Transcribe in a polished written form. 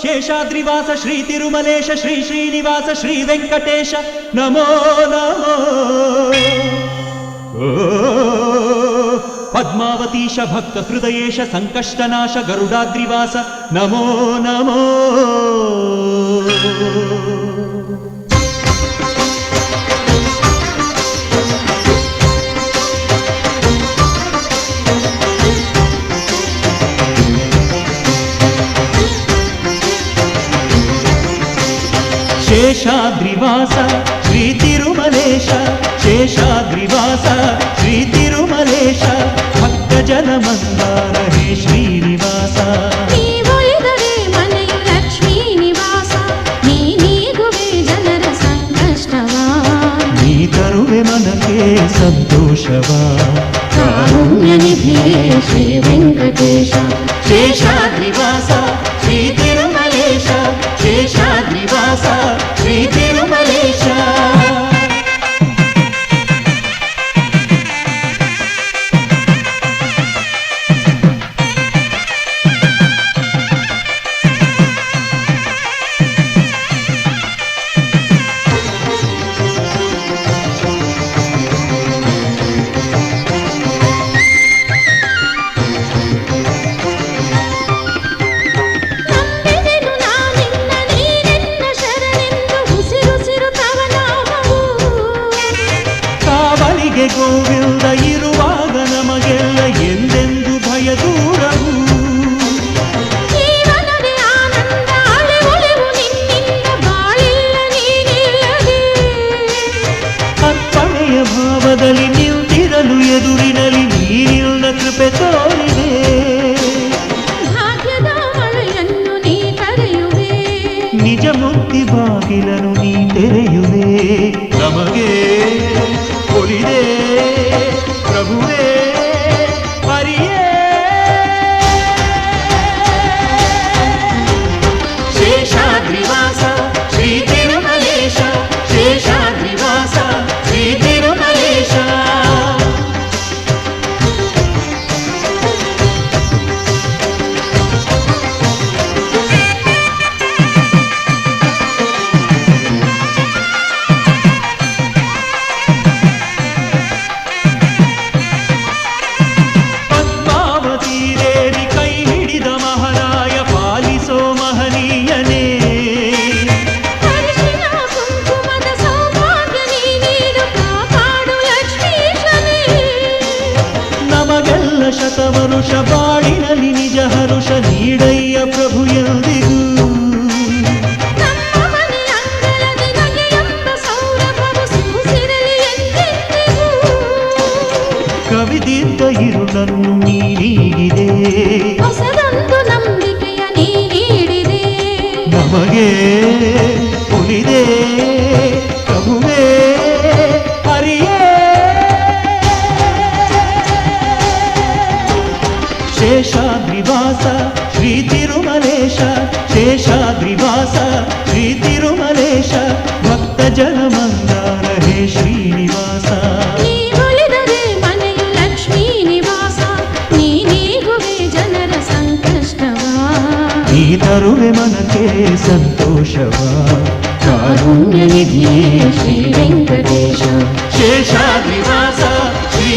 ಶೇಷಾದ್ರಿವಾಸ ಶ್ರೀ ತಿರುಮಲೇಶ ಶ್ರೀ ಶ್ರೀನಿವಾಸ ಶ್ರೀ ವೆಂಕಟೇಶ ನಮೋ ನಮೋ. ಪದ್ಮಾವತೀಶ ಭಕ್ತ ಹೃದಯೇಶ ಸಂಕಷ್ಟನಾಶ ಗರುಡಾದ್ರಿವಾಸ ನಮೋ ನಮೋ. ಶೇಷಾದ್ರಿವಾಸ ಶ್ರೀ ತಿರುಮಲೇಶ ಶೇಷಾದ್ರಿವಾಸ ಶ್ರೀ ತಿರುಮಲೇಶ ಭಕ್ತ ಜನ ಮಂದಾರ ಹೇ ಶ್ರೀನಿವಾಸ. ನೀವೊಲಿದರೆ ಮನೆಯು ಲಕ್ಷ್ಮೀ ನಿವಾಸ, ನೀ ನೀಗುವೆ ಜನರ ಸಂಕಷ್ಟವಾ, ನೀ ತರುವೆ ಮನಕ್ಕೆ ಸಂತೋಷವಾ. ಕಾರುಣ್ಯ ನಿಧಿಯೇ ಶ್ರೀ ವೆಂಕಟೇಶ. ಶೇಷಾದ್ರಿವಾಸ ಶ್ರೀ ತಿರುಮಲೇಶ ಶೇಷಾದ್ರಿವಾಸ ಶ್ರೀ ತಿರುಮಲೇಶ. ಗೋವಿಂದ ಇರುವಾಗ ನಮಗೆಲ್ಲ ಎಂದೆಂದು ಭಯ ದೂರವು. ಜೀವನವೇ ಆನಂದ ಅಳೆವೊಳೆವು ನಿನ್ನಿಂದ ಬಾಳಿಲ್ಲ ನೀನಿಲ್ಲದೆ. ಅರ್ಪಣೆಯ ಭಾವದಲ್ಲಿ ನಿಂತಿರಲು ಎದುರಿನಲ್ಲಿ ನೀನಿಲ್ಲ ಕೃಪೆ ತೋರಿದೆ. ಭಾಗ್ಯದ ಮಳೆಯನ್ನು ನೀ ಕರೆಯುವೆ, ನಿಜ ಮುಕ್ತಿ ಬಾಗಿಲನು ನೀ ತೆರೆಯುವೆ. ನಮಗೆ ಒಲಿದೆ ಪ್ರಭುವೇ ಹರಿಯೇ. ಶೇಷಾದ್ರಿವಾಸ ಶ್ರೀ ತಿರುಮಲೇಶ ಶೇಷಾದ್ರಿವಾಸ ಶ್ರೀ ತಿರುಮಲೇಶ. ಶತವರುಷ ಬಾಳಿನಲ್ಲಿ ನಿಜ ಹರುಷ ನೀಡಯ್ಯ ಪ್ರಭು ಎಂದಿಗೂ. ನಮ್ಮ ಮನೆ ಅಂಗಳದಿ ನಗೆಯೆಂಬ ಸೌರಭವು ಸೂಸಿರಲಿ ಎಂದೆಂದಿಗೂ. ಕವಿದಿದ್ದ ಇರುಳನ್ನು ನೀ ನೀಡಿದೆ, ಹೊಸದೊಂದು ನಂಬಿಕೆಯ ನೀ ನೀಡಿದೆ. ನಮಗೆ ಒಲಿದೆ ಪ್ರಭುವೇ ಹರಿಯೇ. ಶೇಷಾದ್ರಿವಾಸ ಶ್ರೀ ತಿರುಮಲೇಶ ಶೇಷಾದ್ರಿವಾಸ ಶ್ರೀ ತಿರುಮಲೇಶ ಭಕ್ತ ಜನ ಮಂದಾರ ಹೇ ಶ್ರೀನಿವಾಸ. ನೀವೊಲಿದರೆ ಮನೆಯು ಲಕ್ಷ್ಮೀ ನಿವಾಸ, ನೀ ನೀಗುವೆ ಜನರ ಸಂಕಷ್ಟವಾ, ನೀ ತರುವೆ ಮನಕ್ಕೆ ಸಂತೋಷವಾ. ಕಾರುಣ್ಯ ನಿಧಿಯೇ ಶ್ರೀ ವೆಂಕಟೇಶ. ಶೇಷಾದ್ರಿವಾಸ ಶ್ರೀ